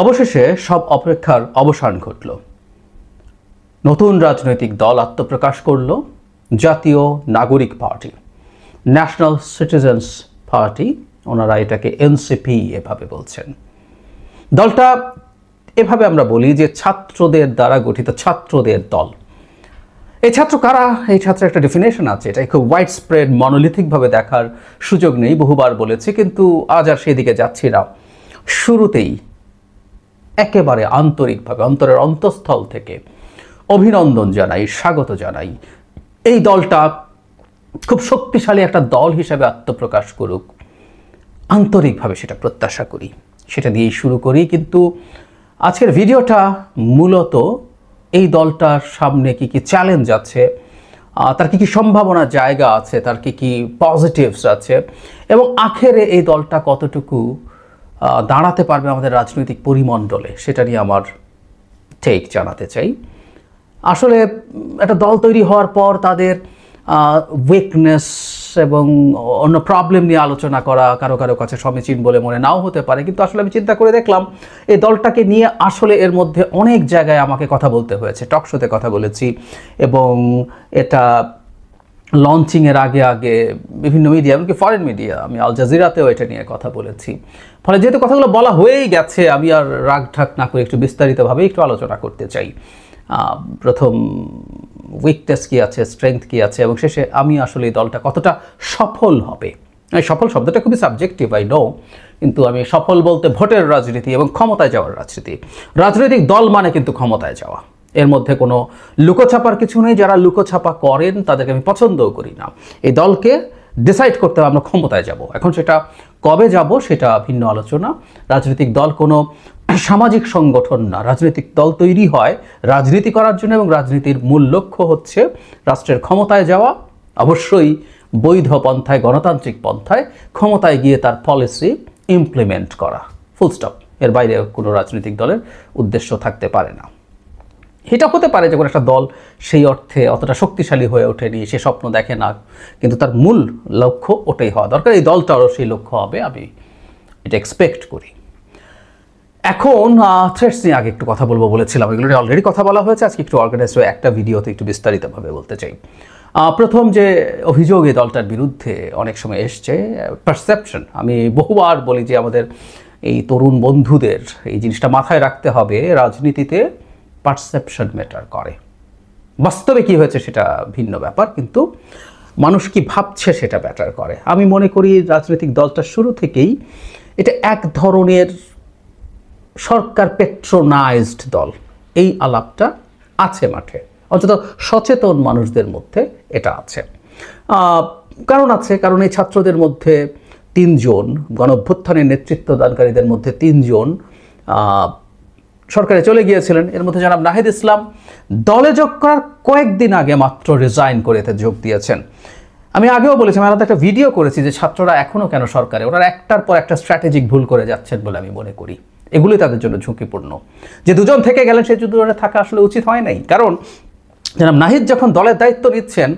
অবশেষে সব অপেক্ষার অবসান ঘটল। নতুন রাজনৈতিক দল আত্মপ্রকাশ করল, জাতীয় নাগরিক পার্টি, ন্যাশনাল সিটিজেন্স পার্টি, ওনারা এটাকে এনসিপি এভাবে বলছেন। দলটা এভাবে আমরা বলি যে ছাত্রদের দ্বারা গঠিত ছাত্রদের দল। এই ছাত্র কারা? এই ছাত্রের একটা ডেফিনেশন আছে, এটা খুব ওয়াইড স্প্রেড মনোলিথিকভাবে দেখার সুযোগ নেই, বহুবার বলেছি, কিন্তু আজ আর সেদিকে যাচ্ছি না। শুরুতেই একেবারে আন্তরিকভাবে অন্তরের অন্তঃস্থল থেকে অভিনন্দন জানাই, স্বাগত জানাই। এই দলটা খুব শক্তিশালী একটা দল হিসেবে আত্মপ্রকাশ করুক, আন্তরিকভাবে সেটা প্রত্যাশা করি, সেটা দিয়েই শুরু করি। কিন্তু আজকের ভিডিওটা মূলত এই দলটার সামনে কি কি চ্যালেঞ্জ আছে, তার কি কি সম্ভাবনার জায়গা আছে, তার কি কি পজিটিভস আছে, এবং আখেরে এই দলটা কতটুকু দাঁড়াতে পারবে আমাদের রাজনৈতিক পরিমণ্ডলে, সেটা নিয়ে আমার টেক জানাতে চাই। আসলে একটা দল তৈরি হওয়ার পর তাদের উইকনেস এবং অন্য প্রবলেম নিয়ে আলোচনা করা কারো কারো কাছে সমীচীন বলে মনে নাও হতে পারে, কিন্তু আসলে আমি চিন্তা করে দেখলাম এই দলটাকে নিয়ে আসলে এর মধ্যে অনেক জায়গায় আমাকে কথা বলতে হয়েছে। টক শোতে কথা বলেছি, এবং এটা লঞ্চিংয়ের আগে বিভিন্ন মিডিয়া, এমনকি ফরেন মিডিয়া, আমি আল জাজিরাতেও এটা নিয়ে কথা বলেছি। ফলে যেহেতু কথাগুলো বলা হয়েই গেছে, আমি আর রাগ ঢাক না করে একটু বিস্তারিতভাবে একটু আলোচনা করতে চাই। প্রথম উইকনেস কী আছে, স্ট্রেংথ কী আছে, এবং শেষে আমি আসলে এই দলটা কতটা সফল হবে। সফল শব্দটা খুবই সাবজেক্টিভ, আই নো, কিন্তু আমি সফল বলতে ভোটের রাজনীতি এবং ক্ষমতায় যাওয়ার রাজনীতি। রাজনৈতিক দল মানে কিন্তু ক্ষমতায় যাওয়া, এর মধ্যে কোনো লুকোছাপার কিছু নেই। যারা লুকোছাপা করেন তাদেরকে আমি পছন্দও করি না। এই দলকে ডিসাইড করতে হবে আমরা ক্ষমতায় যাব। এখন সেটা কবে যাব সেটা ভিন্ন আলোচনা। রাজনৈতিক দল কোনো সামাজিক সংগঠন না। রাজনৈতিক দল তৈরি হয় রাজনীতি করার জন্য, এবং রাজনীতির মূল লক্ষ্য হচ্ছে রাষ্ট্রের ক্ষমতায় যাওয়া, অবশ্যই বৈধ পন্থায়, গণতান্ত্রিক পন্থায় ক্ষমতায় গিয়ে তার পলিসি ইমপ্লিমেন্ট করা, ফুল স্টপ। এর বাইরে কোনো রাজনৈতিক দলের উদ্দেশ্য থাকতে পারে না। এটা হতে পারে যে কোনো একটা দল সেই অর্থে অতটা শক্তিশালী হয়ে ওঠেনি, সে স্বপ্ন দেখে না, কিন্তু তার মূল লক্ষ্য ওটাই হওয়া দরকার। এই দলটারও সেই লক্ষ্য হবে, আমি এটা এক্সপেক্ট করি। এখন থ্রেটস নিয়ে আগে একটু কথা বলবো বলেছিলাম, এগুলো অলরেডি কথা বলা হয়েছে। আজকে একটু অর্গানাইজ হয়ে একটা ভিডিওতে একটু বিস্তারিতভাবে বলতে চাই। প্রথম যে অভিযোগ এই দলটার বিরুদ্ধে অনেক সময় এসছে, পারসেপশন। আমি বহুবার বলি যে আমাদের এই তরুণ বন্ধুদের এই জিনিসটা মাথায় রাখতে হবে, রাজনীতিতে পারসেপশন ম্যাটার করে। বাস্তবে কী হয়েছে সেটা ভিন্ন ব্যাপার, কিন্তু মানুষ কি ভাবছে সেটা ম্যাটার করে। আমি মনে করি রাজনৈতিক দলটা শুরু থেকেই এটা এক ধরনের সরকার পেট্রোনাইজড দল, এই আলাপটা আছে মাঠে, অন্তত সচেতন মানুষদের মধ্যে এটা আছে। কারণ এই ছাত্রদের মধ্যে 3 জন, গণঅভ্যুত্থানের নেতৃত্ব দানকারীদের মধ্যে 3 জন সরকারে চলে গিয়েছিলেন। এর মধ্যে জনাব নাহিদ ইসলাম দলে যোগ করার কয়েকদিন আগে মাত্র রিজাইন করে এতে যোগ দিয়েছেন। আমি আগেও বলেছি, আমি আলাদা একটা ভিডিও করেছি যে ছাত্ররা এখনও কেন সরকারে, ওনারা একটার পর একটা স্ট্র্যাটেজিক ভুল করে যাচ্ছেন বলে আমি মনে করি। এগুলোই তাদের জন্য ঝুঁকিপূর্ণ। যে 2 জন থেকে গেলেন সেই 2 জনে থাকা আসলে উচিত হয় নাই। কারণ জনাব নাহিদ যখন দলের দায়িত্ব নিচ্ছেন,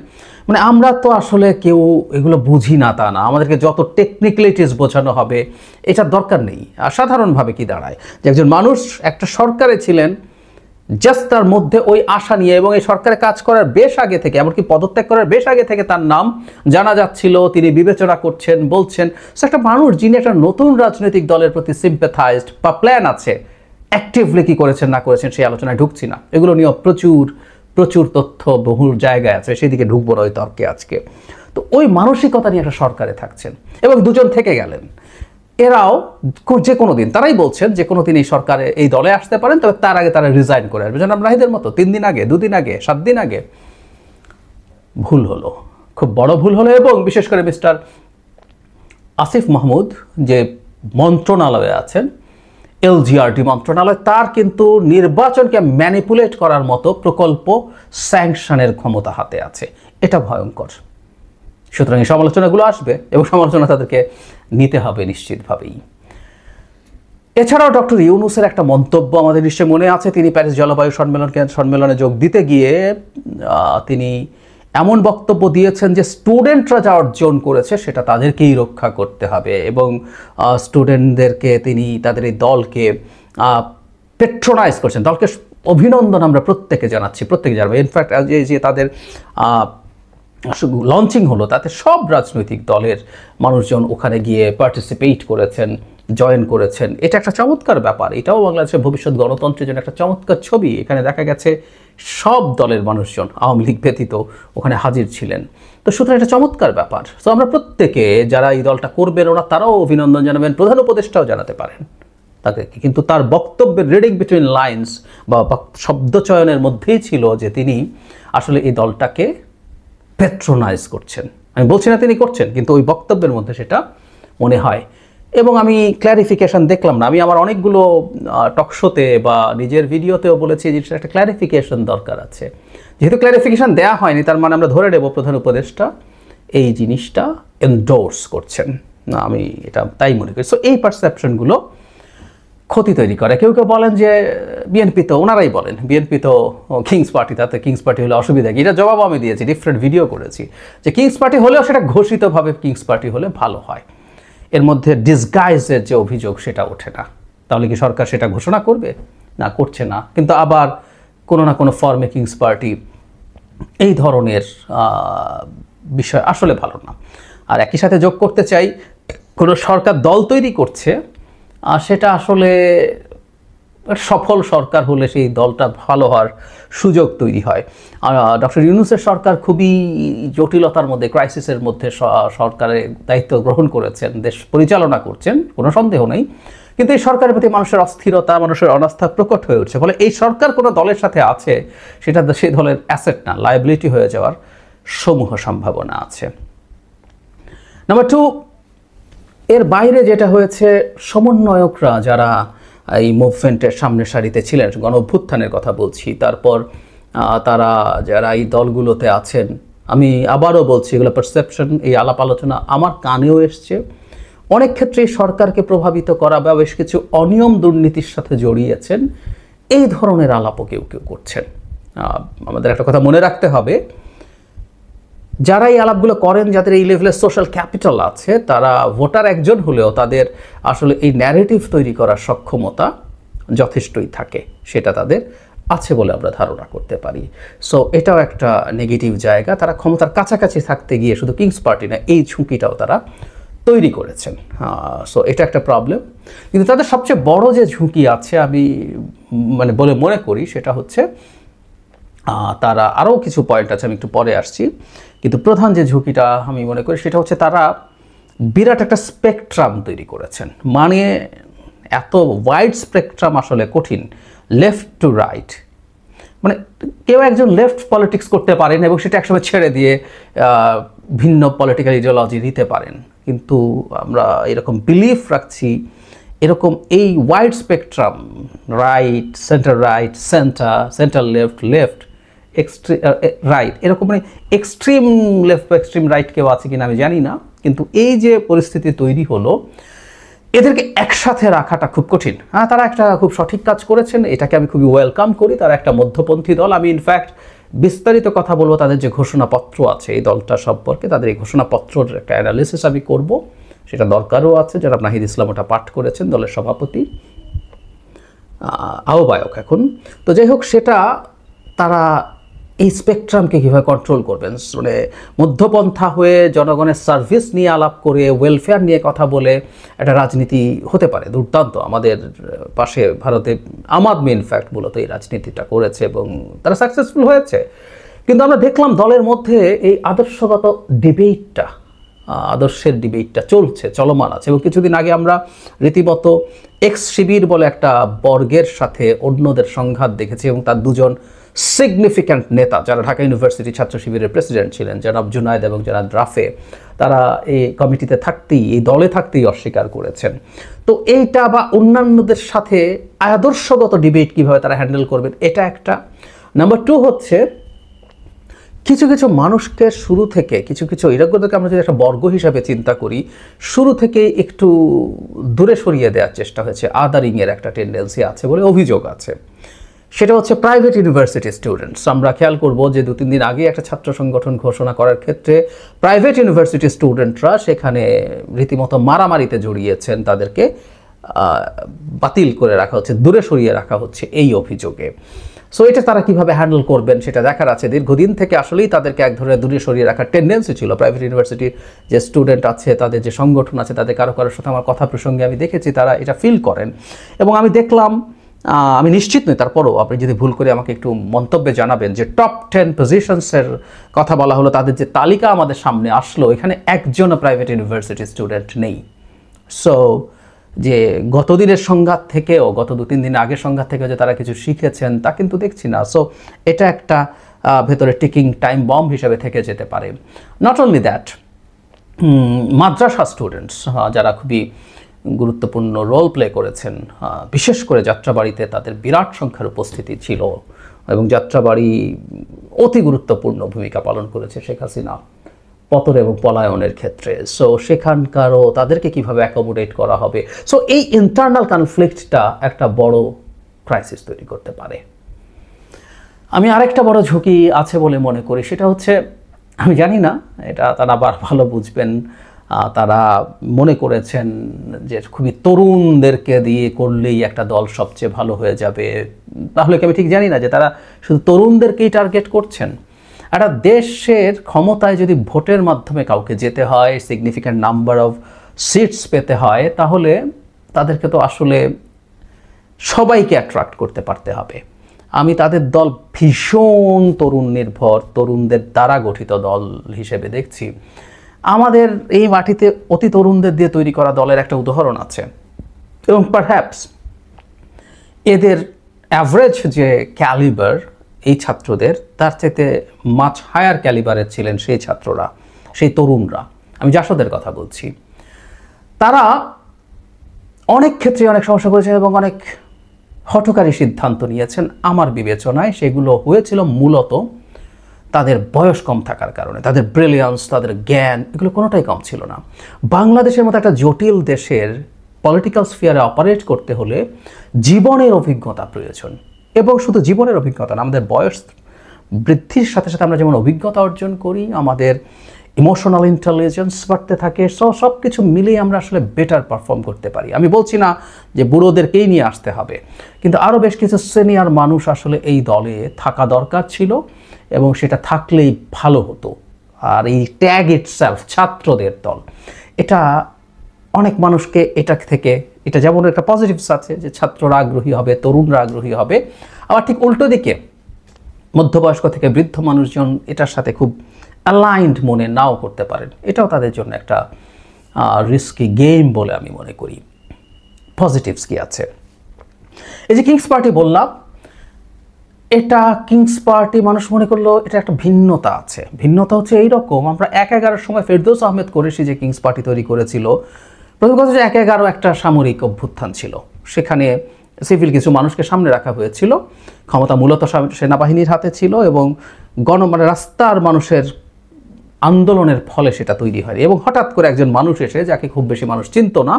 মানে আমরা তো আসলে কেউ এগুলো বুঝি না তা না, আমাদেরকে যত টেকনিক্যালিটিস বোঝানো হবে এটার দরকার নেই। আর সাধারণভাবে কি দাঁড়ায় যে একজন মানুষ একটা সরকারে ছিলেন, জাস্ট তার মধ্যে ওই আশা নিয়ে, এবং এই সরকারে কাজ করার বেশ আগে থেকে, এমনকি পদত্যাগ করার বেশ আগে থেকে তার নাম জানা যাচ্ছিল, তিনি বিবেচনা করছেন, বলছেন। সো একটা মানুষ যিনি একটা নতুন রাজনৈতিক দলের প্রতি সিম্প্যাথাইজড বা প্ল্যান আছে, অ্যাক্টিভলি কী করেছেন না করেছেন সেই আলোচনায় ঢুকছি না। এগুলো নিয়েও প্রচুর তথ্য বহুল জায়গায় আছে, সেদিকে ঢুকবো না ওই তর্কে আজকে। তো ওই মানসিকতা নিয়ে একটা সরকারে থাকছেন, এবং 2 জন থেকে গেলেন। এরাও যে কোনো দিন, তারাই বলছেন যে কোনো দিন এই সরকারে এই দলে আসতে পারেন, তবে তার আগে তারা রিজাইন করে আসবে। জনাব নাহিদের মতো 3 দিন আগে, 2 দিন আগে, 7 দিন আগে। ভুল হলো, খুব বড় ভুল হলো। এবং বিশেষ করে মিস্টার আসিফ মাহমুদ যে মন্ত্রণালয়ে আছেন, LGRD মন্ত্রণালয়, তার কিন্তু নির্বাচনকে ম্যানিপুলেট করার মতো প্রকল্প স্যাংশনের ক্ষমতা হাতে আছে। এটা ভয়ঙ্কর। সুতরাং এই সমালোচনাগুলো আসবে, এবং সমালোচনা তাদেরকে নিতে হবে নিশ্চিতভাবেই। এছাড়াও ডক্টর ইউনূসের একটা মন্তব্য আমাদের নিশ্চয় মনে আছে। তিনি প্যারিস জলবায়ু সম্মেলনে যোগ দিতে গিয়ে তিনি এমন বক্তব্য দিয়েছেন যে স্টুডেন্টরা যা অর্জন করেছে সেটা তাদেরকেই রক্ষা করতে হবে, এবং স্টুডেন্টদেরকে তিনি তাদের এই দলকে পেট্রোনাইজ করছেন। দলকে অভিনন্দন আমরা প্রত্যেকে জানাবো। ইনফ্যাক্ট যে তাদের লঞ্চিং হলো, তাতে সব রাজনৈতিক দলের মানুষজন ওখানে গিয়ে পার্টিসিপেট করেছেন, জয়েন করেছেন। এটা একটা চমৎকার ব্যাপার। এটাও বাংলাদেশের ভবিষ্যৎ গণতন্ত্রের জন্য একটা চমৎকার ছবি। এখানে দেখা গেছে সব দলের মানুষজন, আওয়ামী লীগ ব্যতীত, ওখানে হাজির ছিলেন। তো সুতরাং এটা চমৎকার ব্যাপার। তো আমরা প্রত্যেকে যারা এই দলটা করবেন, ওরা তারাও অভিনন্দন জানাবেন, প্রধান উপদেষ্টাও জানাতে পারেন তাকে। কিন্তু তার বক্তব্যের রিডিং বিটুইন লাইন্স বা শব্দচয়নের মধ্যেই ছিল যে তিনি আসলে এই দলটাকে পেট্রোনাইজ করছেন। আমি বলছি না তিনি করছেন, কিন্তু ওই বক্তব্যের মধ্যে সেটা মনে হয়। এবং আমি ক্ল্যারিফিকেশন দেখলাম না। আমি আমার অনেকগুলো টকশোতে বা নিজের ভিডিওতেও বলেছি যে একটা ক্ল্যারিফিকেশন দরকার আছে। যেহেতু ক্ল্যারিফিকেশন দেওয়া হয়নি, তার মানে আমরা ধরে নেব প্রধান উপদেষ্টা এই জিনিসটা এন্ডোর্স করছেন না। আমি এটা তাই মনে করি। সো এই পারসেপশনগুলো ক্ষতি তৈরি করে। কেউ কেউ বলেন যে বিএনপি তো, ওনারাই বলেন বিএনপি তো কিংস পার্টি, তাতে কিংস পার্টি হলে অসুবিধা কি? এটা জবাব আমি দিয়েছি, ডিফারেন্ট ভিডিও করেছি যে কিংস পার্টি হলেও সেটা ঘোষিতভাবে কিংস পার্টি হলে ভালো হয়। এর মধ্যে ডিসগাইজের যে অভিযোগ সেটা ওঠে না। তাহলে কি সরকার সেটা ঘোষণা করবে? না, করছে না। কিন্তু আবার কোনো না কোনো ফর্মে কিংস পার্টি, এই ধরনের বিষয় আসলে ভালো না। আর একই সাথে যোগ করতে চাই, কোনো সরকার দল তৈরি করছে, সেটা আসলে সফল সরকার হলে সেই দলটা ভালো হওয়ার সুযোগ তৈরি হয়। ডক্টর ইউনূসের সরকার খুবই জটিলতার মধ্যে, ক্রাইসিসের মধ্যে সরকারের দায়িত্ব গ্রহণ করেছেন, দেশ পরিচালনা করছেন, কোনো সন্দেহ নেই। কিন্তু এই সরকারের প্রতি মানুষের অস্থিরতা, মানুষের অনাস্থা প্রকট হয়ে উঠছে। ফলে এই সরকার কোনো দলের সাথে আছে, সেটা সেই দলের অ্যাসেট না, লায়াবিলিটি হয়ে যাওয়ার সমূহ সম্ভাবনা আছে। নাম্বার 2, এর বাইরে যেটা হয়েছে, সমন্বয়করা যারা এই মুভমেন্টের সামনের সারিতে ছিলেন, গণ অভ্যুত্থানের কথা বলছি, তারপর তারা যারা এই দলগুলোতে আছেন, আমি আবারও বলছি, এগুলো পারসেপশন, এই আলাপ আলোচনা আমার কানেও এসছে। অনেক ক্ষেত্রে সরকারকে প্রভাবিত করা বা বেশ কিছু অনিয়ম দুর্নীতির সাথে জড়িয়েছেন, এই ধরনের আলাপও কেউ কেউ করছেন। আমাদের একটা কথা মনে রাখতে হবে, যারা এই আলাপগুলো করেন, যাদের এই লেভেলের সোশ্যাল ক্যাপিটাল আছে, তারা ভোটার একজন হলেও তাদের আসলে এই ন্যারেটিভ তৈরি করার সক্ষমতা যথেষ্টই থাকে, সেটা তাদের আছে বলে আমরা ধারণা করতে পারি। সো এটাও একটা নেগেটিভ জায়গা। তারা ক্ষমতার কাছাকাছি থাকতে গিয়ে শুধু কিংস পার্টি না, এই ঝুঁকিটাও তারা তৈরি করেছেন। সো এটা একটা প্রবলেম। কিন্তু তাদের সবচেয়ে বড় যে ঝুঁকি আছে আমি বলে মনে করি, সেটা হচ্ছে তারা আরও কিছু পয়েন্ট আছে, আমি একটু পরে আসছি। কিন্তু প্রধান যে ঝুঁকিটা আমি মনে করি, সেটা হচ্ছে তারা বিরাট একটা স্পেকট্রাম তৈরি করেছেন। মানে এত ওয়াইড স্পেকট্রাম আসলে কঠিন, লেফট টু রাইট। মানে কেউ একজন লেফট পলিটিক্স করতে পারেন এবং সেটা একসময় ছেড়ে দিয়ে ভিন্ন পলিটিক্যাল ইডিওলজি দিতে পারেন। কিন্তু আমরা এরকম বিলিফ রাখছি, এরকম এই wide spectrum, right, centre left, right, এরকম মানে এক্সট্রিম লেফট বা এক্সট্রিম রাইট কেউ আছে কিনা আমি জানি না। কিন্তু এই যে পরিস্থিতি তৈরি হলো, এদেরকে একসাথে রাখাটা খুব কঠিন। তারা একটা খুব সঠিক কাজ করেছেন, এটাকে আমি খুবই ওয়েলকাম করি। তারা একটা মধ্যপন্থী দল। আমি ইনফ্যাক্ট বিস্তারিত কথা বলবো তাদের যে ঘোষণাপত্র আছে এই দলটা সম্পর্কে, তাদের এই ঘোষণাপত্রের একটা অ্যানালিসিস আমি করব, সেটা দরকারও আছে। যারা নাহিদ ইসলাম ওটা পাঠ করেছেন, দলের সভাপতি, আহ্বায়ক এখন। তো যাই হোক, সেটা তারা এই স্পেকট্রামকে কীভাবে কন্ট্রোল করবেন, মানে মধ্যপন্থা হয়ে জনগণের সার্ভিস নিয়ে আলাপ করে, ওয়েলফেয়ার নিয়ে কথা বলে একটা রাজনীতি হতে পারে দুর্দান্ত। আমাদের পাশে ভারতে আম আদমি ইনফ্যাক্ট মূলত এই রাজনীতিটা করেছে এবং তারা সাকসেসফুল হয়েছে। কিন্তু আমরা দেখলাম দলের মধ্যে এই আদর্শগত ডিবেটটা, আদর্শের ডিবেটটা চলমান আছে। এবং কিছুদিন আগে আমরা রীতিমতো এক্স শিবির বলে একটা বর্গের সাথে অন্যদের সংঘাত দেখেছি এবং তার দুজন সিগনিফিক্যান্ট নেতা, যারা ঢাকা ইউনিভার্সিটি ছাত্র শিবিরের প্রেসিডেন্ট ছিলেন, জনাব জুনায়েদ এবং জনাব রাফে, তারা এই কমিটিতে থাকতেই, এই দলে থাকতেই অস্বীকার করেছেন। তো এইটা বা অন্যান্যদের সাথে আদর্শগত ডিবেট কীভাবে তারা হ্যান্ডেল করবেন, এটা একটা। নাম্বার 2 হচ্ছে কিছু কিছু মানুষকে শুরু থেকে, কিছু এরকমকে আমরা যদি একটা বর্গ হিসাবে চিন্তা করি, শুরু থেকে একটু দূরে সরিয়ে দেওয়ার চেষ্টা হয়েছে। আদারিংয়ের একটা টেন্ডেন্সি আছে বলে অভিযোগ আছে। সেটা হচ্ছে প্রাইভেট ইউনিভার্সিটি স্টুডেন্টস। আমরা খেয়াল করব যে 2-3 দিন আগে একটা ছাত্র সংগঠন ঘোষণা করার ক্ষেত্রে প্রাইভেট ইউনিভার্সিটি স্টুডেন্টরা সেখানে রীতিমতো মারামারিতে জড়িয়েছেন, তাদেরকে বাতিল করে রাখা হচ্ছে, দূরে সরিয়ে রাখা হচ্ছে এই অভিযোগে। সো এটা তারা কিভাবে হ্যান্ডেল করবেন সেটা দেখার আছে। দীর্ঘদিন থেকে আসলেই তাদেরকে এক ধরনের দূরে সরিয়ে রাখার টেন্ডেন্সি ছিল। প্রাইভেট ইউনিভার্সিটির যে স্টুডেন্ট আছে, তাদের যে সংগঠন আছে, তাদের কারো কারোর সাথে আমার কথা প্রসঙ্গে আমি দেখেছি তারা এটা ফিল করেন। এবং আমি দেখলাম, আমি নিশ্চিত নই, তারপরও আপনি যদি ভুল করে আমাকে একটু মন্তব্যে জানাবেন, যে টপ 10 পজিশনসের কথা বলা হলো, তাদের যে তালিকা আমাদের সামনে আসলো, এখানে একজনও প্রাইভেট ইউনিভার্সিটির স্টুডেন্ট নেই। সো যে গতদিনের সংঘাত থেকেও, গত 2-3 দিন আগের সংঘাত থেকেও যে তারা কিছু শিখেছেন তা কিন্তু দেখছি না। সো এটা একটা ভেতরে টিকিং টাইম বম্ব হিসেবে থেকে যেতে পারে। Not only that, Madrasa students যারা খুবই গুরুত্বপূর্ণ রোল প্লে করেছেন, বিশেষ করে যাত্রাবাড়িতে তাদের বিরাট সংখ্যার উপস্থিতি ছিল এবং যাত্রাবাড়ি অতি গুরুত্বপূর্ণ ভূমিকা পালন করেছে শেখ হাসিনা পতন এবং পলায়নের ক্ষেত্রে। সো সেখানকারও তাদেরকে কিভাবে অ্যাকোমোডেট করা হবে, সো এই ইন্টারনাল কনফ্লিক্টটা একটা বড় ক্রাইসিস তৈরি করতে পারে। আমি আরেকটা বড় ঝুঁকি আছে বলে মনে করি, সেটা হচ্ছে, আমি জানি না এটা তারা ভালো বুঝবেন, তারা মনে করেছেন যে খুবই তরুণদেরকে দিয়ে করলেই একটা দল সবচেয়ে ভালো হয়ে যাবে। তাহলে কি, আমি ঠিক জানি না যে তারা শুধু তরুণদেরকেই টার্গেট করছেন। একটা দেশের ক্ষমতায় যদি ভোটের মাধ্যমে কাউকে যেতে হয়, সিগনিফিক্যান্ট নাম্বার অফ সিটস পেতে হয়, তাহলে তাদেরকে তো আসলে সবাইকে অ্যাট্রাক্ট করতে পারতে হবে। আমি তাদের দল ভীষণ তরুণ নির্ভর, তরুণদের দ্বারা গঠিত দল হিসেবে দেখছি। আমাদের এই মাটিতে অতি তরুণদের দিয়ে তৈরি করা দলের একটা উদাহরণ আছে, এবং পারহ্যাপস এদের অ্যাভারেজ যে ক্যালিবার এই ছাত্রদের, তার চাইতে মাছ হায়ার ক্যালিবারের ছিলেন সেই ছাত্ররা, সেই তরুণরা। আমি জাসদের কথা বলছি। তারা অনেক ক্ষেত্রে অনেক সমস্যা করেছেন এবং অনেক হঠকারী সিদ্ধান্ত নিয়েছেন। আমার বিবেচনায় সেগুলো হয়েছিল মূলত তাদের বয়স কম থাকার কারণে। তাদের ব্রিলিয়ান্স, তাদের জ্ঞান, এগুলো কোনোটাই কম ছিল না। বাংলাদেশের মতো একটা জটিল দেশের পলিটিক্যাল স্ফিয়ারে অপারেট করতে হলে জীবনের অভিজ্ঞতা প্রয়োজন, এবং শুধু জীবনের অভিজ্ঞতা না, আমাদের বয়স বৃদ্ধির সাথে সাথে আমরা যেমন অভিজ্ঞতা অর্জন করি, আমাদের ইমোশনাল ইন্টেলিজেন্স বাড়তে থাকে। সব কিছু মিলিয়ে আমরা আসলে বেটার পারফর্ম করতে পারি। আমি বলছি না যে বুড়োদেরকেই নিয়ে আসতে হবে, কিন্তু আরও বেশ কিছু সিনিয়র মানুষ আসলে এই দলে থাকা দরকার ছিল, এবং সেটা থাকলেই ভালো হতো। আর এই ট্যাগ ইটসেলফ ছাত্রদের দল, এটা অনেক মানুষকে এটা থেকে, এটা যেমন একটা পজিটিভস আছে যে ছাত্ররা আগ্রহী হবে, তরুণরা আগ্রহী হবে, আবার ঠিক উল্টো দিকে মধ্যবয়স্ক থেকে বৃদ্ধ মানুষজন এটার সাথে খুব অ্যালাইন্ড মনে নাও করতে পারেন। এটাও তাদের জন্য একটা রিস্কি গেম বলে আমি মনে করি। পজিটিভস কি আছে? এই যে কিংস পার্টি বললাম, এটা কিংস পার্টি মানুষ মনে করলো এটা একটা ভিন্নতা আছে। ভিন্নতা হচ্ছে এইরকম, আমরা 1/11 সময় ফেরদৌস আহমেদ কুরেশি যে কিংস পার্টি তৈরি করেছিল, প্রথম কথা হচ্ছে 1/11 একটা সামরিক অভ্যুত্থান ছিল। সেখানে সিভিল কিছু মানুষকে সামনে রাখা হয়েছিল, ক্ষমতা মূলত সেনাবাহিনীর হাতে ছিল, এবং রাস্তার মানুষের আন্দোলনের ফলে সেটা তৈরি হয়। এবং হঠাৎ করে একজন মানুষ এসে, যাকে খুব বেশি মানুষ চিনত না,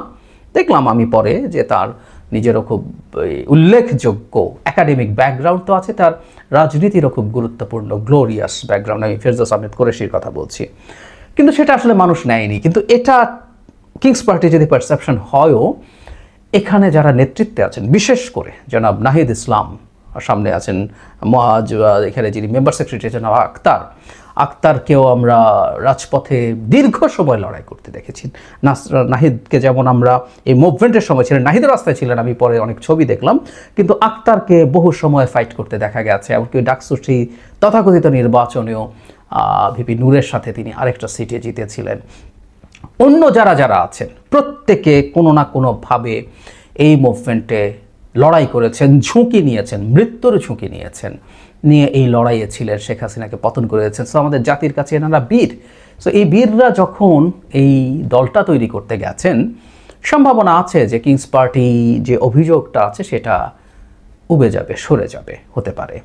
দেখলাম আমি পরে যে তার নিজেরও খুব উল্লেখযোগ্য একাডেমিক ব্যাকগ্রাউন্ড তো আছে, তার রাজনীতিরও খুব গুরুত্বপূর্ণ গ্লোরিয়াস ব্যাকগ্রাউন্ড। আমি ফেরদৌস আহমেদ কুরেশির কথা বলছি। কিন্তু সেটা আসলে মানুষ নেয়নি। কিন্তু এটা কিংস পার্টি যদি পারসেপশন হয়ও, এখানে যারা নেতৃত্বে আছেন, বিশেষ করে জনাব নাহিদ ইসলাম সামনে আছেন, এখানে যিনি মেম্বার সেক্রেটারি জনাব আক্তারকেও আমরা রাজপথে দীর্ঘ সময় লড়াই করতে দেখেছি। নাহিদকে যেমন আমরা এই মুভমেন্টের সময় ছিলেন, নাহিদের রাস্তায় ছিলেন, আমি পরে অনেক ছবি দেখলাম, কিন্তু আক্তারকে বহু সময় ফাইট করতে দেখা গেছে। এমনকি ডাকসুটি তথাকথিত নির্বাচনেও ভিপি নূরের সাথে তিনি আরেকটা সিটে জিতেছিলেন। অন্য যারা আছেন প্রত্যেকে কোনো না কোনোভাবে এই মুভমেন্টে লড়াই করেছেন, ঝুঁকি নিয়েছেন, মৃত্যুর ঝুঁকি নিয়ে এই লড়াইয়ে ছিলেন, শেখ হাসিনাকে পতন করেছেন। সো আমাদের জাতির কাছে এনারা বীর। সো এই বীররা যখন এই দলটা তৈরি করতে গেছেন, সম্ভাবনা আছে যে কিংস পার্টি যে অভিযোগটা আছে সেটা উবে যাবে, সরে যাবে, হতে পারে।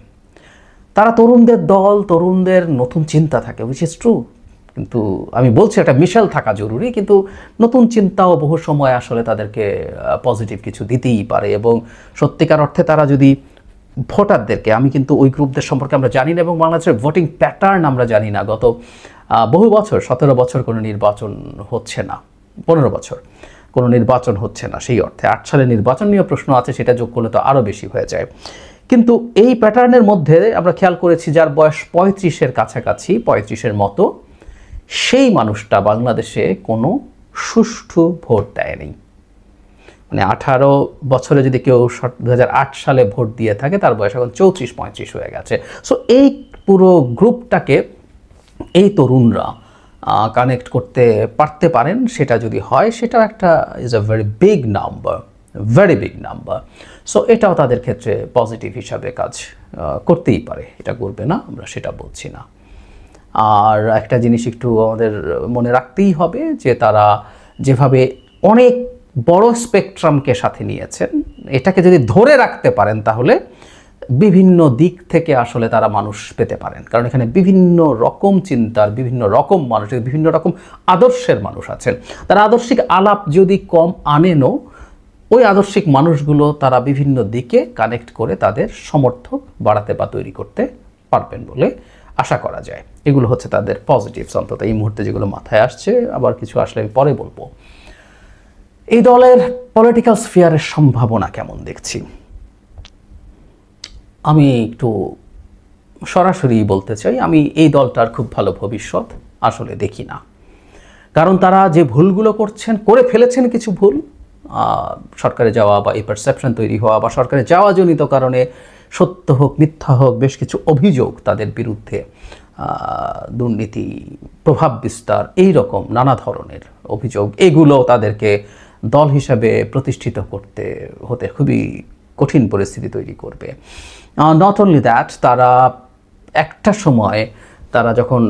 তারা তরুণদের দল, তরুণদের নতুন চিন্তা থাকে, উইচ ইজ ট্রু। কিন্তু আমি বলছি একটা মিশেল থাকা জরুরি, কিন্তু নতুন চিন্তাও বহু সময় আসলে তাদেরকে পজিটিভ কিছু দিতেই পারে। এবং সত্যিকার অর্থে তারা যদি ভোটারদেরকে, আমি কিন্তু ওই গ্রুপদের সম্পর্কে আমরা জানি না, এবং বাংলাদেশের ভোটিং প্যাটার্ন আমরা জানি না। গত বহু বছর, 17 বছর কোনো নির্বাচন হচ্ছে না, 15 বছর। কোনো নির্বাচন হচ্ছে না সেই অর্থে। 8 সালে নির্বাচন নিয়ে প্রশ্ন আছে, সেটা যোগ করলে তো আরও বেশি হয়ে যায়। কিন্তু এই প্যাটার্নের মধ্যে আমরা খেয়াল করেছি যার বয়স 35-এর কাছাকাছি, 35-এর মতো, সেই মানুষটা বাংলাদেশে কোনো সুষ্ঠু ভোট দেয়নি। মানে 18 বছরে যদি কেউ 2008 সালে ভোট দিয়ে থাকে, তার বয়স এখন 34-35 হয়ে গেছে। সো এই পুরো গ্রুপটাকে এই তরুণরা কানেক্ট করতে পারতে পারেন, সেটা যদি হয়, সেটা একটা is a very big number, very big number. So এটাও তাদের ক্ষেত্রে পজিটিভ হিসাবে কাজ করতেই পারে, এটা করবে না, আমরা সেটা বলছি না। আর একটা জিনিস একটু আমাদের মনে রাখতেই হবে যে তারা যেভাবে অনেক বড় স্পেকট্রামকে সাথে নিয়েছেন, এটাকে যদি ধরে রাখতে পারেন তাহলে বিভিন্ন দিক থেকে আসলে তারা মানুষ পেতে পারেন। কারণ এখানে বিভিন্ন রকম চিন্তার, বিভিন্ন রকম মানুষের, বিভিন্ন রকম আদর্শের মানুষ আছেন। তারা আদর্শিক আলাপ যদি কম আনেনও, ওই আদর্শিক মানুষগুলো তারা বিভিন্ন দিকে কানেক্ট করে তাদের সমর্থক বাড়াতে বা তৈরি করতে পারবেন বলে আশা করা যায়। এগুলো হচ্ছে তাদের পজিটিভস, অন্তত এই মুহূর্তে যেগুলো মাথায় আসছে। আবার কিছু আসলে আমি পরে বলবো। এই দলের পলিটিক্যাল স্ফিয়ারের সম্ভাবনা কেমন দেখছি, আমি একটু সরাসরি বলতে চাই, আমি এই দলটার খুব ভালো ভবিষ্যৎ আসলে দেখি না। কারণ তারা যে ভুলগুলো করছেন, করে ফেলেছেন কিছু ভুল, সরকারে যাওয়া বা এই পারসেপশন তৈরি হওয়া বা সরকারে যাওয়া জনিত কারণে সত্য হোক মিথ্যা হোক বেশ কিছু অভিযোগ তাদের বিরুদ্ধে, দুর্নীতি, প্রভাব বিস্তার, এই রকম নানা ধরনের অভিযোগ, এগুলো তাদেরকে দল হিসাবে প্রতিষ্ঠিত হতে খুবই কঠিন পরিস্থিতি তৈরি করবে। নট অনলি দ্যাট, তারা একটা সময় তারা যখন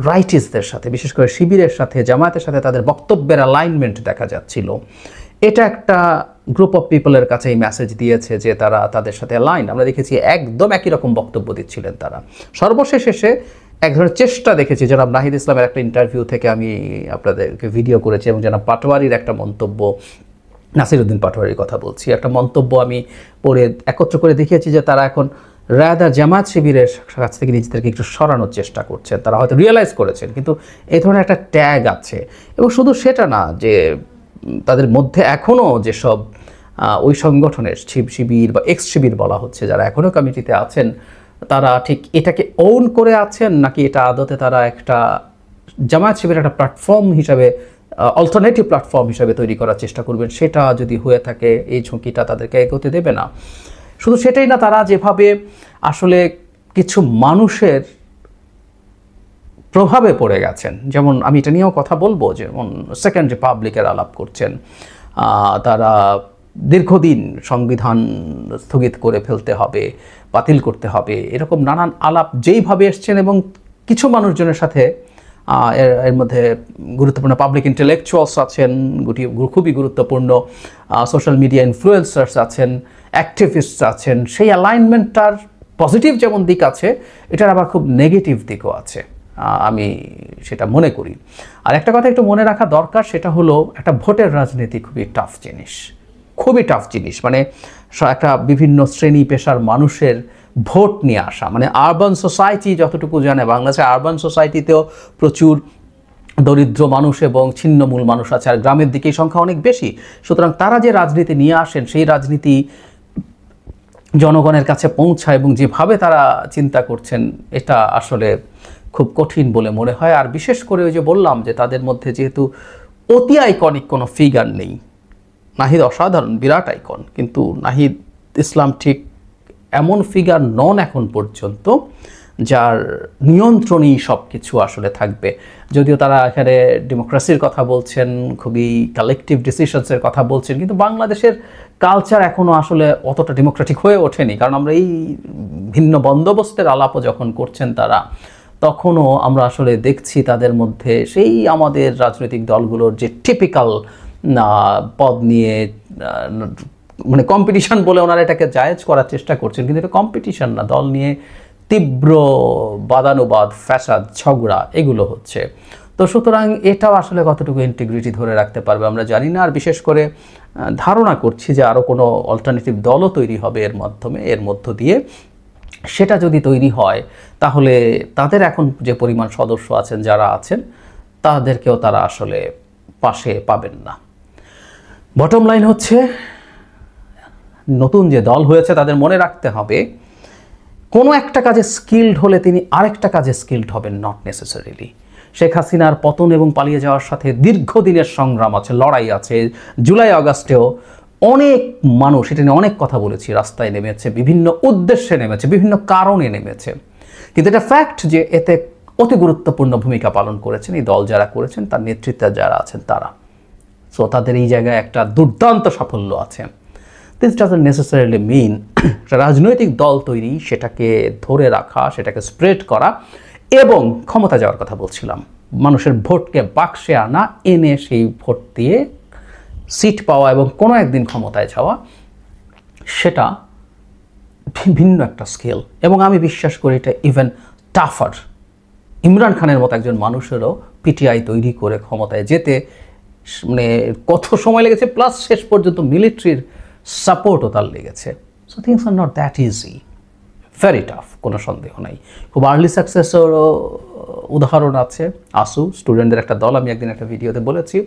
রাইটিস্টদের সাথে, বিশেষ করে শিবিরের সাথে, জামায়াতের সাথে তাদের বক্তব্যের অ্যালাইনমেন্ট দেখা যাচ্ছিল, এটা একটা গ্রুপ অফ পিপলের কাছে এই মেসেজ দিয়েছে যে তারা তাদের সাথে অ্যালাইন। আমরা দেখেছি একদম একই রকম বক্তব্য দিচ্ছিলেন তারা। সর্বশেষ এসে এক ধরনের চেষ্টা দেখেছি, জনাব নাহিদ ইসলামের একটা ইন্টারভিউ থেকে আমি আপনাদেরকে ভিডিও করেছি, এবং জনাব পাটোয়ারির একটা মন্তব্য, নাসিরউদ্দিন পাটোয়ারির কথা বলছি, একটা মন্তব্য আমি পড়ে একত্র করে দেখিয়েছি যে তারা এখন রাদার জামাত শিবিরের কাছ থেকে নিজেদেরকে একটু সরানোর চেষ্টা করছেন। তারা হয়তো রিয়েলাইজ করেছেন, কিন্তু এই ধরনের একটা ট্যাগ আছে। এবং শুধু সেটা না, যে তাদের মধ্যে এখনও যেসব ওই সংগঠনের শিবির বা এক্স শিবির বলা হচ্ছে, যারা এখনও কমিটিতে আছেন, তারা ঠিক এটাকে ওন করে আছেন, নাকি এটা আদতে তারা একটা জামায়াত শিবিরের একটা প্ল্যাটফর্ম হিসাবে, অল্টারনেটিভ প্ল্যাটফর্ম হিসাবে তৈরি করার চেষ্টা করবেন। সেটা যদি হয়ে থাকে, এই ঝুঁকিটা তাদেরকে এগোতে দেবে না। শুধু সেটাই না, তারা যেভাবে আসলে কিছু মানুষের প্রভাবে পড়ে গেছেন, যেমন আমি এটা নিয়েও কথা বলবো, যেমন সেকেন্ড রিপাবলিকের আলাপ করছেন, তারা দীর্ঘদিন সংবিধান স্থগিত করে ফেলতে হবে, বাতিল করতে হবে, এরকম নানান আলাপ যেইভাবে এসছেন, এবং কিছু মানুষজনের সাথে এর মধ্যে গুরুত্বপূর্ণ পাবলিক ইন্টেলেকচুয়ালস আছেন, খুবই গুরুত্বপূর্ণ সোশ্যাল মিডিয়া ইনফ্লুয়েন্সার্স আছেন, অ্যাক্টিভিস্টস আছেন। সেই অ্যালাইনমেন্টটার পজিটিভ যেমন দিক আছে, এটার আবার খুব নেগেটিভ দিকও আছে, আমি সেটা মনে করি। আর একটা কথা একটু মনে রাখা দরকার, সেটা হলো একটা ভোটের রাজনীতি খুবই টাফ জিনিস, খুবই টাফ জিনিস। মানে একটা বিভিন্ন শ্রেণী পেশার মানুষের ভোট নিয়ে আসা, মানে আরবান সোসাইটি যতটুকু জানে, বাংলাদেশের আরবান সোসাইটিতেও প্রচুর দরিদ্র মানুষ এবং ছিন্নমূল মানুষ আছে, আর গ্রামের দিকে সংখ্যা অনেক বেশি। সুতরাং তারা যে রাজনীতি নিয়ে আসেন, সেই রাজনীতি জনগণের কাছে পৌঁছায়, এবং যেভাবে তারা চিন্তা করছেন, এটা আসলে খুব কঠিন বলে মনে হয়। আর বিশেষ করে ওই যে বললাম যে তাদের মধ্যে যেহেতু অতি আইকনিক কোনো ফিগার নেই, নাহিদ অসাধারণ বিরাট আইকন, কিন্তু নাহিদ ইসলাম ঠিক এমন ফিগার নন এখন পর্যন্ত যার নিয়ন্ত্রণেই সব কিছু আসলে থাকবে। যদিও তারা এখানে ডেমোক্রেসির কথা বলছেন, খুবই কালেকটিভ ডিসিশনসের কথা বলছেন, কিন্তু বাংলাদেশের কালচার এখনও আসলে অতটা ডেমোক্রেটিক হয়ে ওঠেনি। কারণ আমরা এই ভিন্ন বন্দোবস্তের আলাপও যখন করছেন তারা, তখনও আমরা আসলে দেখছি তাদের মধ্যে সেই আমাদের রাজনৈতিক দলগুলোর যে টিপিক্যাল পদ নিয়ে, মানে কম্পিটিশন বলে ওনারা এটাকে জায়েজ করার চেষ্টা করছেন, কিন্তু এটা কম্পিটিশন না, দল নিয়ে তীব্র বাদানুবাদ, ফ্যাসাদ, ঝগড়া এগুলো হচ্ছে। তো সুতরাং এটাও আসলে কতটুকু ইন্টিগ্রিটি ধরে রাখতে পারবে আমরা জানি না। আর বিশেষ করে ধারণা করছি যে আরও কোনো অল্টারনেটিভ দলও তৈরি হবে এর মধ্য দিয়ে। সেটা যদি তৈরি হয়, তাহলে তাদের এখন যে পরিমাণ সদস্য আছেন, যারা আছেন, তাদেরকেও তারা আসলে পাশে পাবেন না। বটম লাইন হচ্ছে নতুন যে দল হয়েছে তাদের মনে রাখতে হবে কোনো একটা কাজে স্কিল্ড হলে তিনি আরেকটা কাজে স্কিল্ড হবেন নট নেসেসারিলি। শেখ হাসিনার পতন এবং পালিয়ে যাওয়ার সাথে দীর্ঘদিনের সংগ্রাম আছে, লড়াই আছে। জুলাই আগস্টেও অনেক মানুষ, এটা নিয়ে অনেক কথা বলেছি, রাস্তায় নেমেছে, বিভিন্ন উদ্দেশ্যে নেমেছে, বিভিন্ন কারণে নেমেছে। কিন্তু এটা ফ্যাক্ট যে এতে অতি গুরুত্বপূর্ণ ভূমিকা পালন করেছেন এই দল যারা করেছেন, তার নেতৃত্বে যারা আছেন তারা। সো তাদের এই জায়গায় একটা দুর্দান্ত সাফল্য আছে। দিস ডাজন্ট নেসেসারিলি মিন রাজনৈতিক দল তৈরি, সেটাকে ধরে রাখা, সেটাকে স্প্রেড করা এবং ক্ষমতা যাওয়ার কথা বলছিলাম, মানুষের ভোটকে বাক্সে আনা, এনে সেই ভোট দিয়ে সিট পাওয়া এবং কোনো একদিন ক্ষমতায় যাওয়া, সেটা ভিন্ন একটা স্কেল। এবং আমি বিশ্বাস করি এটা ইভেন টাফার। ইমরান খানের মতো একজন মানুষেরও পিটিআই তৈরি করে ক্ষমতায় যেতে মানে কত সময় লেগেছে, প্লাস শেষ পর্যন্ত মিলিটারির সাপোর্টও তার লেগেছে। So things are not that easy, very tough, কোনো সন্দেহ নাই। খুব আর্লি সাকসেসেরও উদাহরণ আছে। আসু স্টুডেন্টদের একটা দল, আমি একদিন একটা ভিডিওতে বলেছি,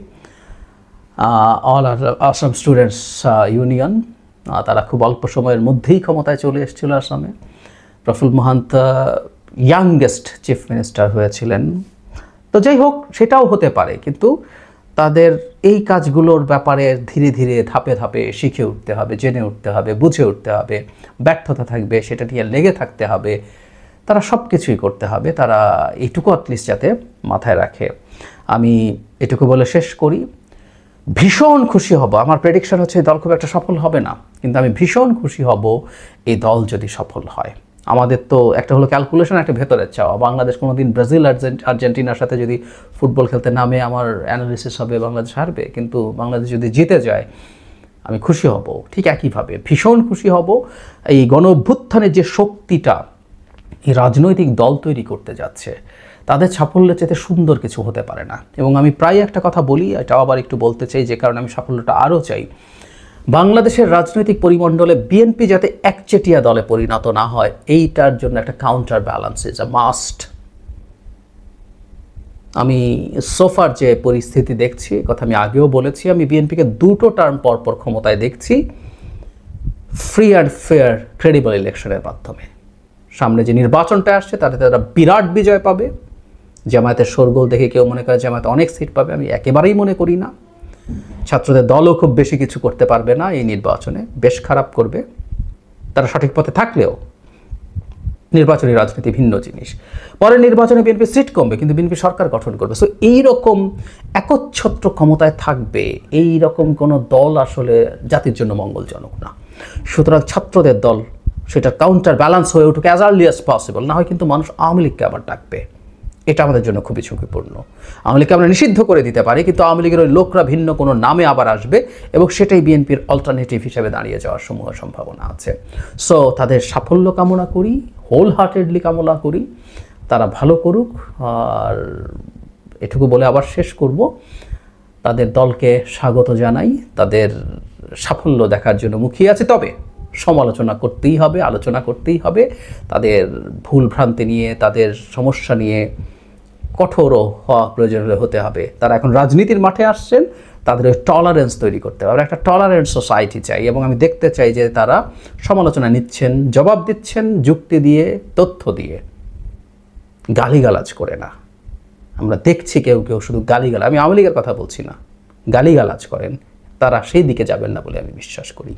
অল আসাম স্টুডেন্টস ইউনিয়ন, তারা খুব অল্প সময়ের মধ্যেই ক্ষমতায় চলে এসেছিল আসামে। প্রফুল্ল মহান্ত ইয়াংগেস্ট চিফ মিনিস্টার হয়েছিলেন। তো যাই হোক, সেটাও হতে পারে, কিন্তু তাদের এই কাজগুলোর ব্যাপারে ধীরে ধীরে ধাপে ধাপে শিখে উঠতে হবে, জেনে উঠতে হবে, বুঝে উঠতে হবে। ব্যর্থতা থাকবে, সেটা নিয়ে লেগে থাকতে হবে, তারা সব কিছুই করতে হবে। তারা এইটুকু অ্যাটলিস্ট যাতে মাথায় রাখে। আমি এটুকু বলে শেষ করি, ভীষণ খুশি হব, আমার প্রেডিকশন হচ্ছে এই দল খুব একটা সফল হবে না, কিন্তু আমি ভীষণ খুশি হব এই দল যদি সফল হয়। আমাদের তো একটা হলো ক্যালকুলেশন, একটা ভেতরের চাওয়া। বাংলাদেশ কোনো দিন ব্রাজিল আর্জেন্টিনার সাথে যদি ফুটবল খেলতে নামে, আমার অ্যানালিসিস হবে বাংলাদেশ হারবে, কিন্তু বাংলাদেশ যদি জিতে যায় আমি খুশি হব। ঠিক একইভাবে ভীষণ খুশি হব এই গণ অভ্যুত্থানের যে শক্তিটা এই রাজনৈতিক দল তৈরি করতে যাচ্ছে, তাদের সাফল্যের চেয়ে সুন্দর কিছু হতে পারে না। এবং আমি প্রায় একটা কথা বলি, এটাও আবার একটু বলতে চাই, যে কারণে আমি সাফল্যটা আরও চাই। বাংলাদেশের রাজনৈতিক পরিমণ্ডলে বিএনপি যাতে একচেটিয়া দলে পরিণত না হয়, এইটার জন্য একটা counter balance is a must. আমি সোফার যে পরিস্থিতি দেখছি, কথা আমি আগেও বলেছি, আমি বিএনপিকে দুটো টার্ম পরপর ক্ষমতায় দেখছি ফ্রি অ্যান্ড ফেয়ার ক্রেডিবল ইলেকশনের মাধ্যমে। সামনে যে নির্বাচনটা আসছে তাতে তারা বিরাট বিজয় পাবে। জামায়াতের শোরগোল দেখে কেউ মনে করে জামায়াত অনেক সিট পাবে, আমি একেবারেই মনে করি না। ছাত্রদের দলও খুব বেশি কিছু করতে পারবে না এই নির্বাচনে, বেশ খারাপ করবে তারা সঠিক পথে থাকলেও। নির্বাচনী রাজনীতি ভিন্ন জিনিস। পরের নির্বাচনে বিএনপি সিট কমবে, কিন্তু বিএনপি সরকার গঠন করবে। সো এইরকম একচ্ছত্র ক্ষমতায় থাকবে এই রকম কোনো দল আসলে জাতির জন্য মঙ্গলজনক না। সুতরাং ছাত্রদের দল সেটা কাউন্টার ব্যালেন্স হয়ে উঠুক অ্যাজ আর্লি অ্যাজ পসিবল, না হয় কিন্তু মানুষ আওয়ামী লীগকে আবার ডাকবে। এটা আমাদের জন্য খুবই ঝুঁকিপূর্ণ। আওয়ামী লীগকে আমরা নিষিদ্ধ করে দিতে পারি, কিন্তু আওয়ামী লীগের ওই লোকরা ভিন্ন কোনো নামে আবার আসবে এবং সেটাই বিএনপির অল্টারনেটিভ হিসেবে দাঁড়িয়ে যাওয়ার সমূহ সম্ভাবনা আছে। সো তাদের সাফল্য কামনা করি, হোল হার্টেডলি কামনা করি, তারা ভালো করুক। আর এটুকু বলে আবার শেষ করব, তাদের দলকে স্বাগত জানাই, তাদের সাফল্য দেখার জন্য মুখিয়ে আছে। তবে সমালোচনা করতেই হবে, আলোচনা করতেই হবে, তাদের ভুল ভ্রান্তি নিয়ে, তাদের সমস্যা নিয়ে কঠোরও হওয়া প্রয়োজন হতে হবে। তারা এখন রাজনীতির মাঠে আসছেন, তাদের ওই টলারেন্স তৈরি করতে হবে। আমরা একটা টলারেন্স সোসাইটি চাই এবং আমি দেখতে চাই যে তারা সমালোচনা নিচ্ছেন, জবাব দিচ্ছেন যুক্তি দিয়ে, তথ্য দিয়ে, গালিগালাজ করে না। আমরা দেখছি কেউ কেউ শুধু গালিগালাজ, আমি আওয়ামী লীগের কথা বলছি না, গালিগালাজ করেন, তারা সেই দিকে যাবেন না বলে আমি বিশ্বাস করি।